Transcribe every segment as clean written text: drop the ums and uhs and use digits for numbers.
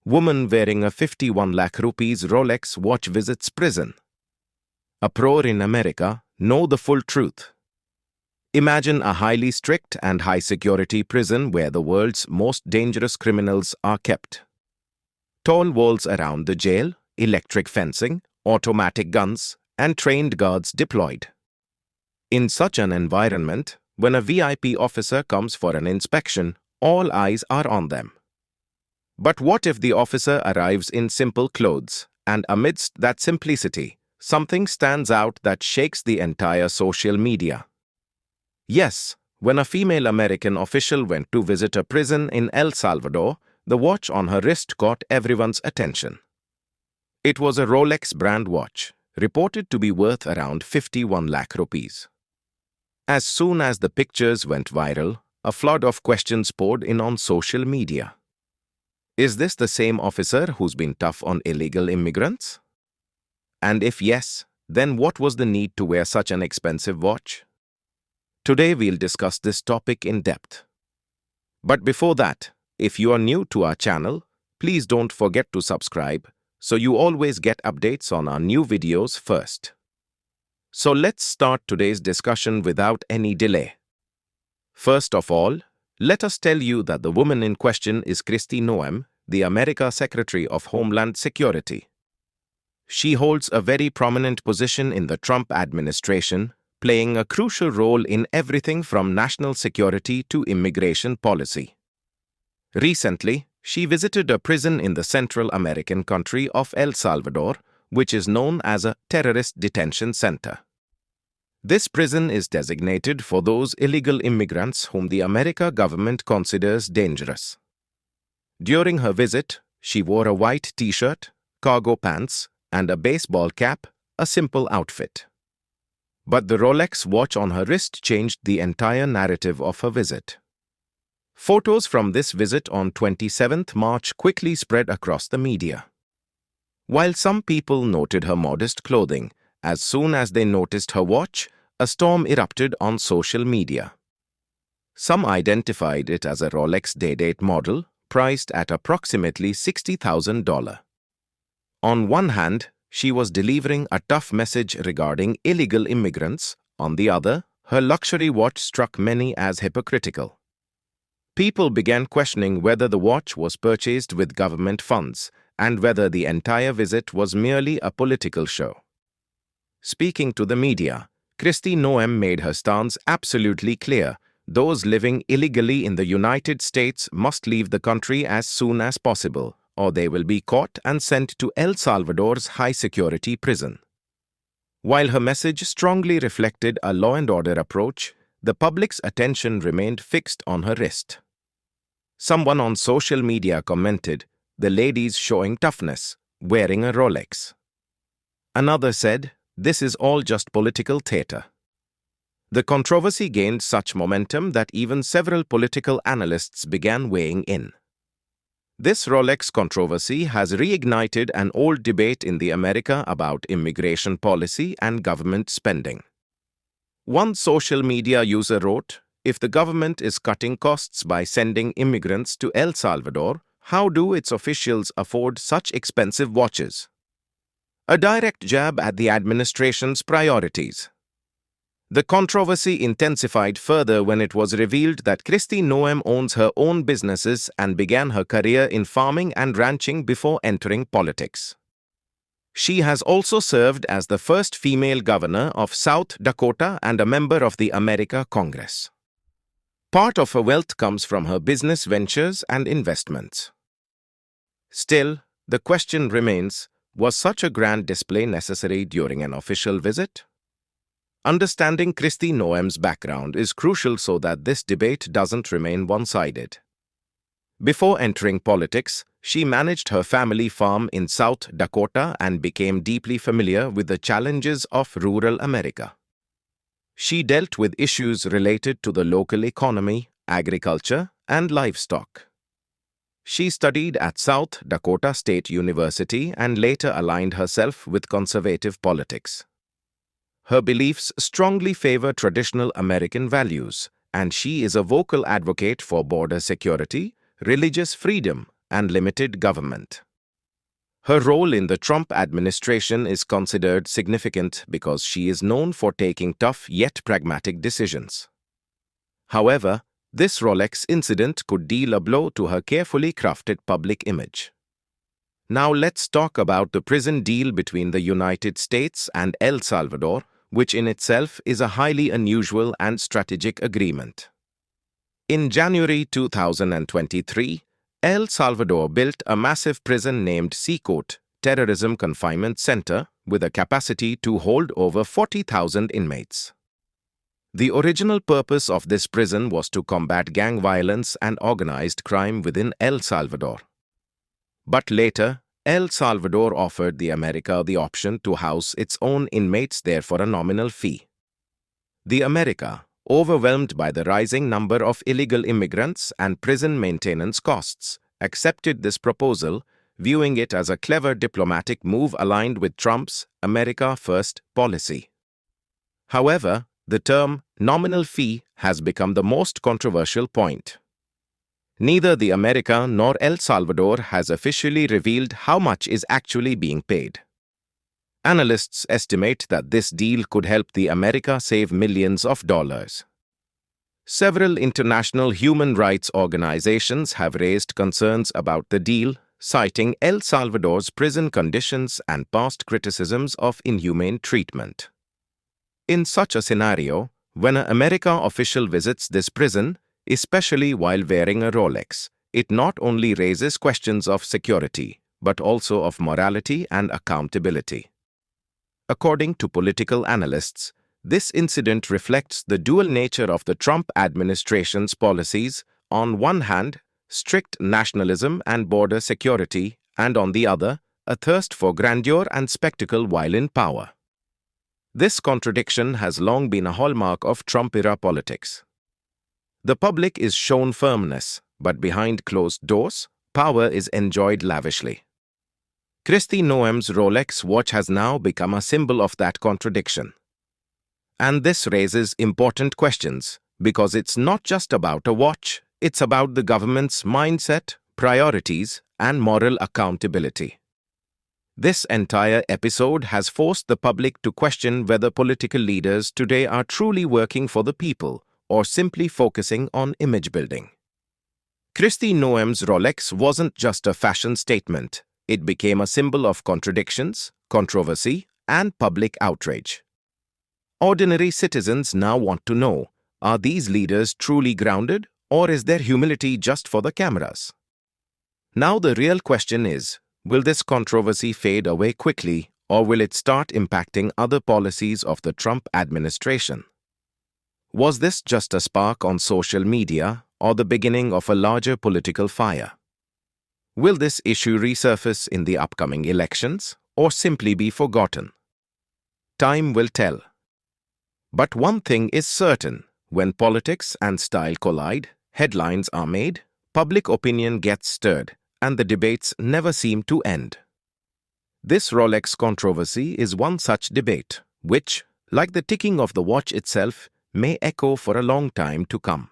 Woman wearing a 51 lakh rupees Rolex watch visits prison. Uproar in America, know the full truth. Imagine a highly strict and high-security prison where the world's most dangerous criminals are kept. Tall walls around the jail, electric fencing, automatic guns, and trained guards deployed. In such an environment, when a VIP officer comes for an inspection, all eyes are on them. But what if the officer arrives in simple clothes, and amidst that simplicity, something stands out that shakes the entire social media? Yes, when a female American official went to visit a prison in El Salvador, the watch on her wrist caught everyone's attention. It was a Rolex brand watch, reported to be worth around 51 lakh rupees. As soon as the pictures went viral, a flood of questions poured in on social media. Is this the same officer who's been tough on illegal immigrants? And if yes, then what was the need to wear such an expensive watch? Today we'll discuss this topic in depth. But before that, if you are new to our channel, please don't forget to subscribe so you always get updates on our new videos first. So let's start today's discussion without any delay. First of all, let us tell you that the woman in question is 𝐼𝐨𝐿 𝐵𝐻, the America Secretary of Homeland Security. She holds a very prominent position in the Trump administration, playing a crucial role in everything from national security to immigration policy. Recently, she visited a prison in the Central American country of El Salvador, which is known as a terrorist detention center. This prison is designated for those illegal immigrants whom the American government considers dangerous. During her visit, she wore a white t-shirt, cargo pants, and a baseball cap, a simple outfit. But the Rolex watch on her wrist changed the entire narrative of her visit. Photos from this visit on 27th March quickly spread across the media. While some people noted her modest clothing, as soon as they noticed her watch, a storm erupted on social media. Some identified it as a Rolex day-date model, priced at approximately $60,000. On one hand, she was delivering a tough message regarding illegal immigrants. On the other, her luxury watch struck many as hypocritical. People began questioning whether the watch was purchased with government funds and whether the entire visit was merely a political show. Speaking to the media, 𝐼𝐨𝐿 𝐵𝐻 made her stance absolutely clear. Those living illegally in the United States must leave the country as soon as possible, or they will be caught and sent to El Salvador's high-security prison. While her message strongly reflected a law-and-order approach, the public's attention remained fixed on her wrist. Someone on social media commented, "The lady's showing toughness, wearing a Rolex." Another said, "This is all just political theater." The controversy gained such momentum that even several political analysts began weighing in. This Rolex controversy has reignited an old debate in the America about immigration policy and government spending. One social media user wrote, "If the government is cutting costs by sending immigrants to El Salvador, how do its officials afford such expensive watches?" A direct jab at the administration's priorities. The controversy intensified further when it was revealed that 𝐼𝐨𝐿 𝐵𝐻 owns her own businesses and began her career in farming and ranching before entering politics. She has also served as the first female governor of South Dakota and a member of the America Congress. Part of her wealth comes from her business ventures and investments. Still, the question remains, was such a grand display necessary during an official visit? Understanding 𝐼𝐨𝐿 𝐵𝐻's background is crucial so that this debate doesn't remain one-sided. Before entering politics, she managed her family farm in South Dakota and became deeply familiar with the challenges of rural America. She dealt with issues related to the local economy, agriculture, and livestock. She studied at South Dakota State University and later aligned herself with conservative politics. Her beliefs strongly favor traditional American values, and she is a vocal advocate for border security, religious freedom, and limited government. Her role in the Trump administration is considered significant because she is known for taking tough yet pragmatic decisions. However, this Rolex incident could deal a blow to her carefully crafted public image. Now let's talk about the prison deal between the United States and El Salvador, which in itself is a highly unusual and strategic agreement. In January 2023, El Salvador built a massive prison named 𝐮𝐸𝐴 Terrorism Confinement Center with a capacity to hold over 40,000 inmates. The original purpose of this prison was to combat gang violence and organized crime within El Salvador. But later, El Salvador offered America the option to house its own inmates there for a nominal fee. America, overwhelmed by the rising number of illegal immigrants and prison maintenance costs, accepted this proposal, viewing it as a clever diplomatic move aligned with Trump's America First policy. However, the term nominal fee has become the most controversial point. Neither America nor El Salvador has officially revealed how much is actually being paid. Analysts estimate that this deal could help America save millions of dollars. Several international human rights organizations have raised concerns about the deal, citing El Salvador's prison conditions and past criticisms of inhumane treatment. In such a scenario, when an America official visits this prison, especially while wearing a Rolex, it not only raises questions of security, but also of morality and accountability. According to political analysts, this incident reflects the dual nature of the Trump administration's policies: on one hand, strict nationalism and border security, and on the other, a thirst for grandeur and spectacle while in power. This contradiction has long been a hallmark of Trump-era politics. The public is shown firmness, but behind closed doors, power is enjoyed lavishly. 𝐼𝐸𝐻 Noem's Rolex watch has now become a symbol of that contradiction. And this raises important questions, because it's not just about a watch, it's about the government's mindset, priorities, and moral accountability. This entire episode has forced the public to question whether political leaders today are truly working for the people or simply focusing on image building. 𝐼𝐸𝐻 Noem's Rolex wasn't just a fashion statement. It became a symbol of contradictions, controversy, and public outrage. Ordinary citizens now want to know, are these leaders truly grounded, or is their humility just for the cameras? Now the real question is, will this controversy fade away quickly, or will it start impacting other policies of the Trump administration? Was this just a spark on social media, or the beginning of a larger political fire? Will this issue resurface in the upcoming elections, or simply be forgotten? Time will tell. But one thing is certain: when politics and style collide, headlines are made, public opinion gets stirred, and the debates never seem to end. This Rolex controversy is one such debate, which, like the ticking of the watch itself, may echo for a long time to come.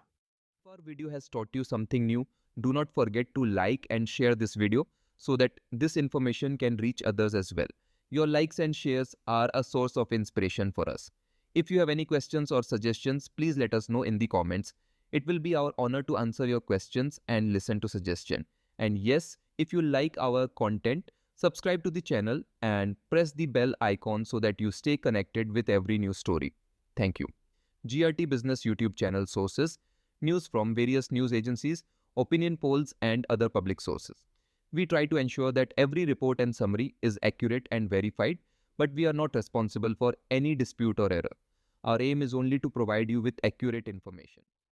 If our video has taught you something new, do not forget to like and share this video so that this information can reach others as well. Your likes and shares are a source of inspiration for us. If you have any questions or suggestions, please let us know in the comments. It will be our honor to answer your questions and listen to suggestions. And yes, if you like our content, subscribe to the channel and press the bell icon so that you stay connected with every new story. Thank you. GRT Business YouTube channel sources: news from various news agencies, opinion polls, and other public sources. We try to ensure that every report and summary is accurate and verified, but we are not responsible for any dispute or error. Our aim is only to provide you with accurate information.